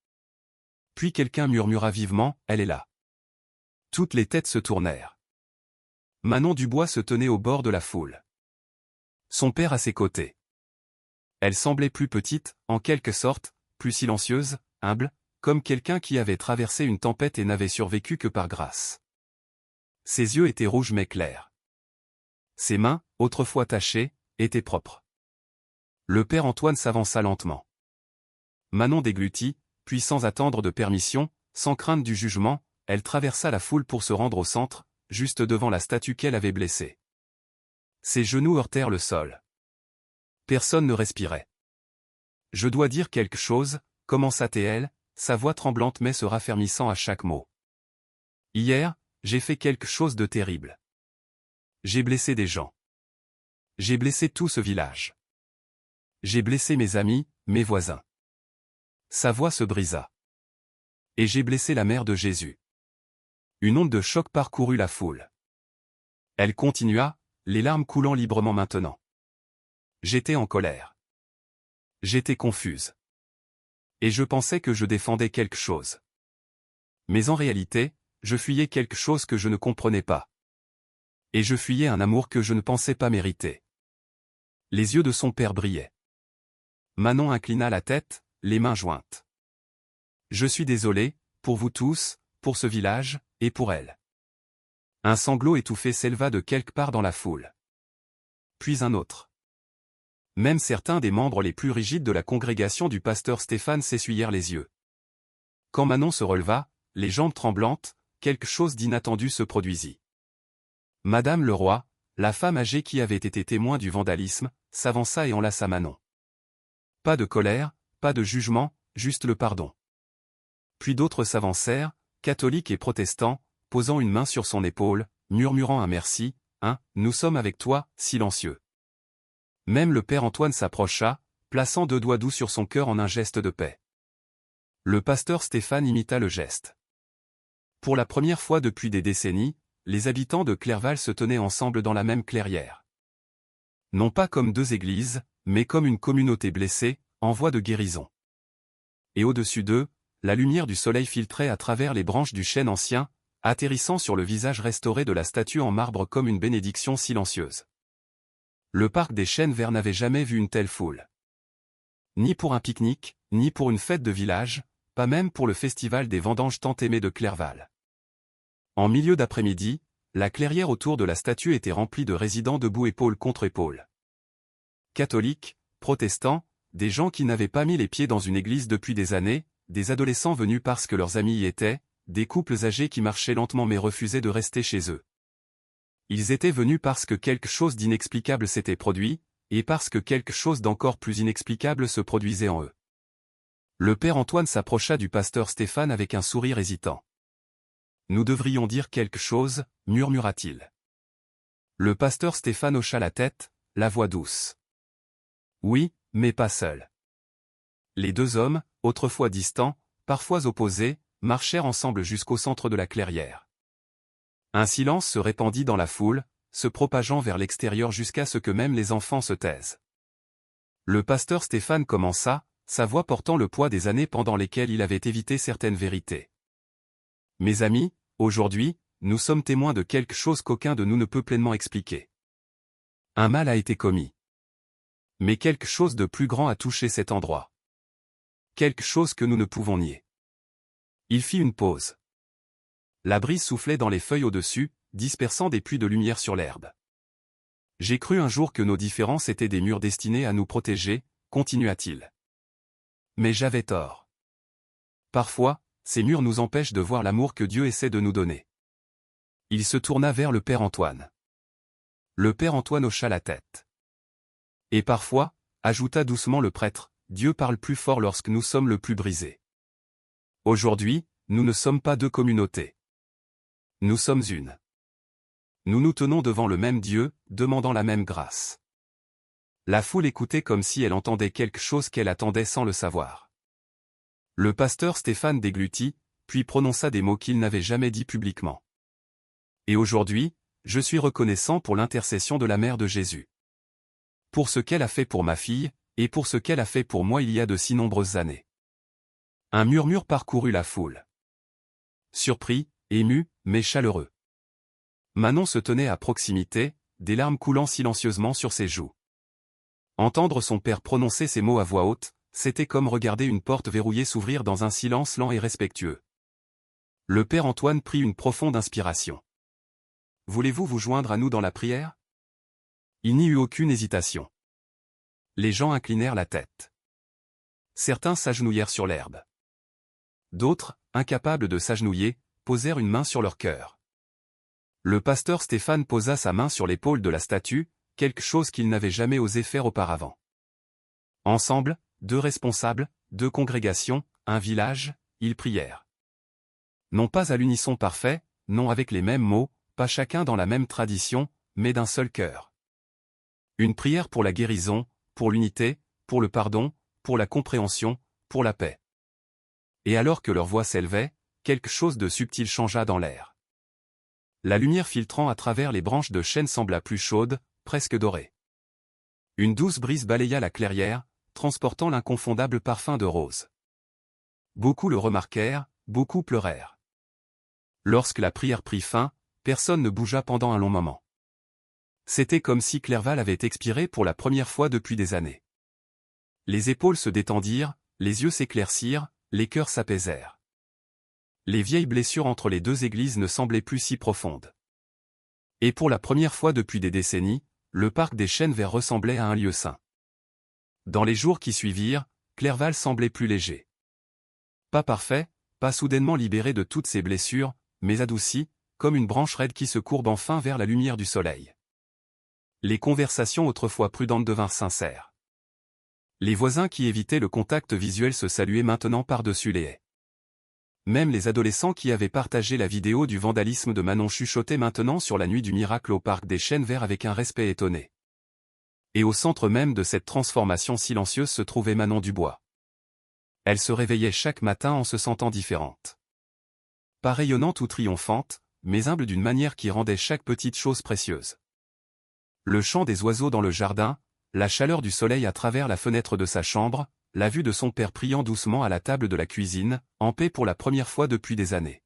Puis quelqu'un murmura vivement, « Elle est là ». Toutes les têtes se tournèrent. Manon Dubois se tenait au bord de la foule. Son père à ses côtés. Elle semblait plus petite, en quelque sorte, plus silencieuse, humble, comme quelqu'un qui avait traversé une tempête et n'avait survécu que par grâce. Ses yeux étaient rouges mais clairs. Ses mains, autrefois tachées, étaient propres. Le père Antoine s'avança lentement. Manon déglutit, puis sans attendre de permission, sans crainte du jugement, elle traversa la foule pour se rendre au centre, juste devant la statue qu'elle avait blessée. Ses genoux heurtèrent le sol. Personne ne respirait. « Je dois dire quelque chose », commença-t-elle, sa voix tremblante mais se raffermissant à chaque mot. « Hier, j'ai fait quelque chose de terrible. J'ai blessé des gens. J'ai blessé tout ce village. J'ai blessé mes amis, mes voisins. » Sa voix se brisa. « Et j'ai blessé la mère de Jésus. » Une onde de choc parcourut la foule. Elle continua, les larmes coulant librement maintenant. J'étais en colère. J'étais confuse. Et je pensais que je défendais quelque chose. Mais en réalité, je fuyais quelque chose que je ne comprenais pas. Et je fuyais un amour que je ne pensais pas mériter. Les yeux de son père brillaient. Manon inclina la tête, les mains jointes. Je suis désolé, pour vous tous, pour ce village, et pour elle. Un sanglot étouffé s'éleva de quelque part dans la foule. Puis un autre. Même certains des membres les plus rigides de la congrégation du pasteur Stéphane s'essuyèrent les yeux. Quand Manon se releva, les jambes tremblantes, quelque chose d'inattendu se produisit. Madame Leroy, la femme âgée qui avait été témoin du vandalisme, s'avança et enlaça Manon. Pas de colère, pas de jugement, juste le pardon. Puis d'autres s'avancèrent, catholiques et protestants, posant une main sur son épaule, murmurant un merci, nous sommes avec toi, silencieux. Même le père Antoine s'approcha, plaçant deux doigts doux sur son cœur en un geste de paix. Le pasteur Stéphane imita le geste. Pour la première fois depuis des décennies, les habitants de Clerval se tenaient ensemble dans la même clairière. Non pas comme deux églises, mais comme une communauté blessée, en voie de guérison. Et au-dessus d'eux, la lumière du soleil filtrait à travers les branches du chêne ancien, atterrissant sur le visage restauré de la statue en marbre comme une bénédiction silencieuse. Le parc des Chênes Verts n'avait jamais vu une telle foule. Ni pour un pique-nique, ni pour une fête de village, pas même pour le festival des vendanges tant aimé de Clerval. En milieu d'après-midi, la clairière autour de la statue était remplie de résidents debout épaule contre épaule. Catholiques, protestants, des gens qui n'avaient pas mis les pieds dans une église depuis des années, des adolescents venus parce que leurs amis y étaient, des couples âgés qui marchaient lentement mais refusaient de rester chez eux. Ils étaient venus parce que quelque chose d'inexplicable s'était produit, et parce que quelque chose d'encore plus inexplicable se produisait en eux. Le père Antoine s'approcha du pasteur Stéphane avec un sourire hésitant. « Nous devrions dire quelque chose, murmura-t-il. Le pasteur Stéphane hocha la tête, la voix douce. Oui, mais pas seul. Les deux hommes, autrefois distants, parfois opposés, marchèrent ensemble jusqu'au centre de la clairière. Un silence se répandit dans la foule, se propageant vers l'extérieur jusqu'à ce que même les enfants se taisent. Le pasteur Stéphane commença, sa voix portant le poids des années pendant lesquelles il avait évité certaines vérités. Mes amis, aujourd'hui, nous sommes témoins de quelque chose qu'aucun de nous ne peut pleinement expliquer. Un mal a été commis. Mais quelque chose de plus grand a touché cet endroit. Quelque chose que nous ne pouvons nier. Il fit une pause. La brise soufflait dans les feuilles au-dessus, dispersant des pluies de lumière sur l'herbe. J'ai cru un jour que nos différences étaient des murs destinés à nous protéger, continua-t-il. Mais j'avais tort. Parfois, ces murs nous empêchent de voir l'amour que Dieu essaie de nous donner. Il se tourna vers le père Antoine. Le père Antoine hocha la tête. Et parfois, ajouta doucement le prêtre, Dieu parle plus fort lorsque nous sommes le plus brisés. Aujourd'hui, nous ne sommes pas deux communautés. Nous sommes une. Nous nous tenons devant le même Dieu, demandant la même grâce. La foule écoutait comme si elle entendait quelque chose qu'elle attendait sans le savoir. Le pasteur Stéphane déglutit, puis prononça des mots qu'il n'avait jamais dits publiquement. Et aujourd'hui, je suis reconnaissant pour l'intercession de la mère de Jésus. Pour ce qu'elle a fait pour ma fille, et pour ce qu'elle a fait pour moi il y a de si nombreuses années. Un murmure parcourut la foule. Surpris, ému, mais chaleureux. Manon se tenait à proximité, des larmes coulant silencieusement sur ses joues. Entendre son père prononcer ces mots à voix haute, c'était comme regarder une porte verrouillée s'ouvrir dans un silence lent et respectueux. Le père Antoine prit une profonde inspiration. « Voulez-vous vous joindre à nous dans la prière ?» Il n'y eut aucune hésitation. Les gens inclinèrent la tête. Certains s'agenouillèrent sur l'herbe. D'autres, incapables de s'agenouiller, posèrent une main sur leur cœur. Le pasteur Stéphane posa sa main sur l'épaule de la statue, quelque chose qu'il n'avait jamais osé faire auparavant. Ensemble, deux responsables, deux congrégations, un village, ils prièrent. Non pas à l'unisson parfait, non avec les mêmes mots, pas chacun dans la même tradition, mais d'un seul cœur. Une prière pour la guérison, pour l'unité, pour le pardon, pour la compréhension, pour la paix. Et alors que leur voix s'élevait, quelque chose de subtil changea dans l'air. La lumière filtrant à travers les branches de chêne sembla plus chaude, presque dorée. Une douce brise balaya la clairière, transportant l'inconfondable parfum de rose. Beaucoup le remarquèrent, beaucoup pleurèrent. Lorsque la prière prit fin, personne ne bougea pendant un long moment. C'était comme si Clerval avait expiré pour la première fois depuis des années. Les épaules se détendirent, les yeux s'éclaircirent, les cœurs s'apaisèrent. Les vieilles blessures entre les deux églises ne semblaient plus si profondes. Et pour la première fois depuis des décennies, le parc des Chênes Verts ressemblait à un lieu saint. Dans les jours qui suivirent, Clerval semblait plus léger. Pas parfait, pas soudainement libéré de toutes ses blessures, mais adouci, comme une branche raide qui se courbe enfin vers la lumière du soleil. Les conversations autrefois prudentes devinrent sincères. Les voisins qui évitaient le contact visuel se saluaient maintenant par-dessus les haies. Même les adolescents qui avaient partagé la vidéo du vandalisme de Manon chuchotaient maintenant sur la nuit du miracle au parc des Chênes Verts avec un respect étonné. Et au centre même de cette transformation silencieuse se trouvait Manon Dubois. Elle se réveillait chaque matin en se sentant différente. pas rayonnante ou triomphante, mais humble d'une manière qui rendait chaque petite chose précieuse. Le chant des oiseaux dans le jardin, la chaleur du soleil à travers la fenêtre de sa chambre, la vue de son père priant doucement à la table de la cuisine, en paix pour la première fois depuis des années.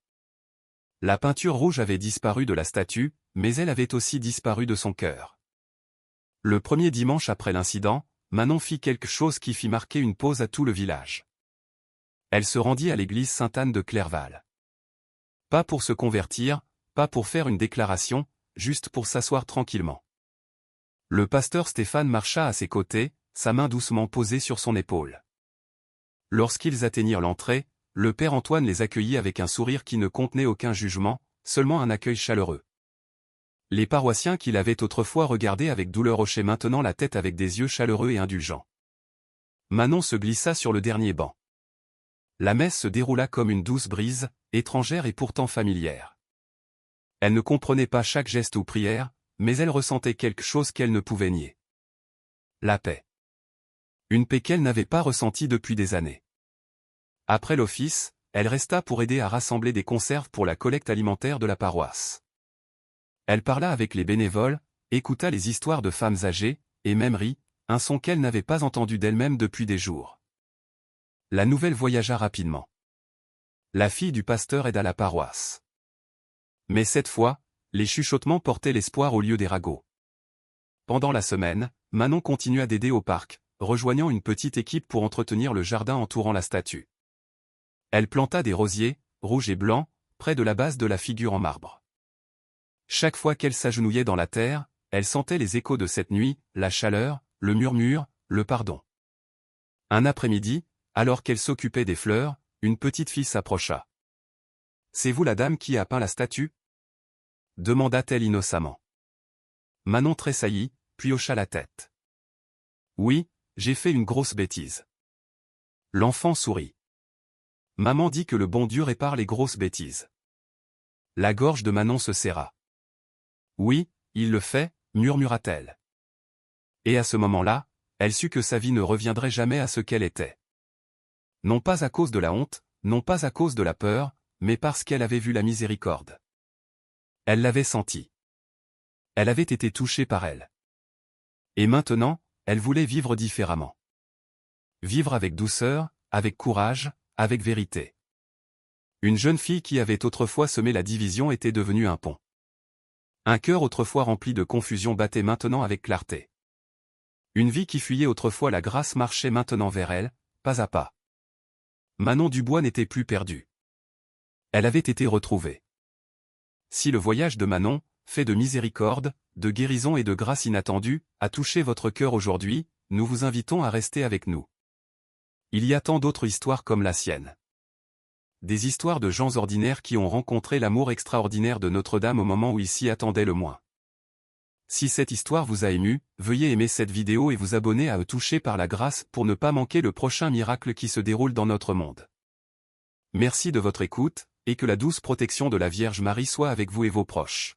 La peinture rouge avait disparu de la statue, mais elle avait aussi disparu de son cœur. Le premier dimanche après l'incident, Manon fit quelque chose qui fit marquer une pause à tout le village. Elle se rendit à l'église Sainte-Anne de Clerval. Pas pour se convertir, pas pour faire une déclaration, juste pour s'asseoir tranquillement. Le pasteur Stéphane marcha à ses côtés, sa main doucement posée sur son épaule. Lorsqu'ils atteignirent l'entrée, le père Antoine les accueillit avec un sourire qui ne contenait aucun jugement, seulement un accueil chaleureux. Les paroissiens qui l'avaient autrefois regardé avec douleur hochaient maintenant la tête avec des yeux chaleureux et indulgents. Manon se glissa sur le dernier banc. La messe se déroula comme une douce brise, étrangère et pourtant familière. Elle ne comprenait pas chaque geste ou prière, mais elle ressentait quelque chose qu'elle ne pouvait nier. La paix. Une paix qu'elle n'avait pas ressentie depuis des années. Après l'office, elle resta pour aider à rassembler des conserves pour la collecte alimentaire de la paroisse. Elle parla avec les bénévoles, écouta les histoires de femmes âgées, et même rit, un son qu'elle n'avait pas entendu d'elle-même depuis des jours. La nouvelle voyagea rapidement. La fille du pasteur aida la paroisse. Mais cette fois, les chuchotements portaient l'espoir au lieu des ragots. Pendant la semaine, Manon continua d'aider au parc, rejoignant une petite équipe pour entretenir le jardin entourant la statue. Elle planta des rosiers, rouges et blancs, près de la base de la figure en marbre. Chaque fois qu'elle s'agenouillait dans la terre, elle sentait les échos de cette nuit, la chaleur, le murmure, le pardon. Un après-midi, alors qu'elle s'occupait des fleurs, une petite fille s'approcha. « C'est vous la dame qui a peint la statue ?» demanda-t-elle innocemment. Manon tressaillit, puis hocha la tête. « Oui, j'ai fait une grosse bêtise. » L'enfant sourit. Maman dit que le bon Dieu répare les grosses bêtises. La gorge de Manon se serra. « Oui, il le fait, » murmura-t-elle. Et à ce moment-là, elle sut que sa vie ne reviendrait jamais à ce qu'elle était. Non pas à cause de la honte, non pas à cause de la peur, mais parce qu'elle avait vu la miséricorde. Elle l'avait senti. Elle avait été touchée par elle. Et maintenant, elle voulait vivre différemment. Vivre avec douceur, avec courage, avec vérité. Une jeune fille qui avait autrefois semé la division était devenue un pont. Un cœur autrefois rempli de confusion battait maintenant avec clarté. Une vie qui fuyait autrefois la grâce marchait maintenant vers elle, pas à pas. Manon Dubois n'était plus perdue. Elle avait été retrouvée. Si le voyage de Manon, fait de miséricorde, de guérison et de grâce inattendue, a touché votre cœur aujourd'hui, nous vous invitons à rester avec nous. Il y a tant d'autres histoires comme la sienne. Des histoires de gens ordinaires qui ont rencontré l'amour extraordinaire de Notre-Dame au moment où ils s'y attendaient le moins. Si cette histoire vous a ému, veuillez aimer cette vidéo et vous abonner à E Touché par la grâce pour ne pas manquer le prochain miracle qui se déroule dans notre monde. Merci de votre écoute, et que la douce protection de la Vierge Marie soit avec vous et vos proches.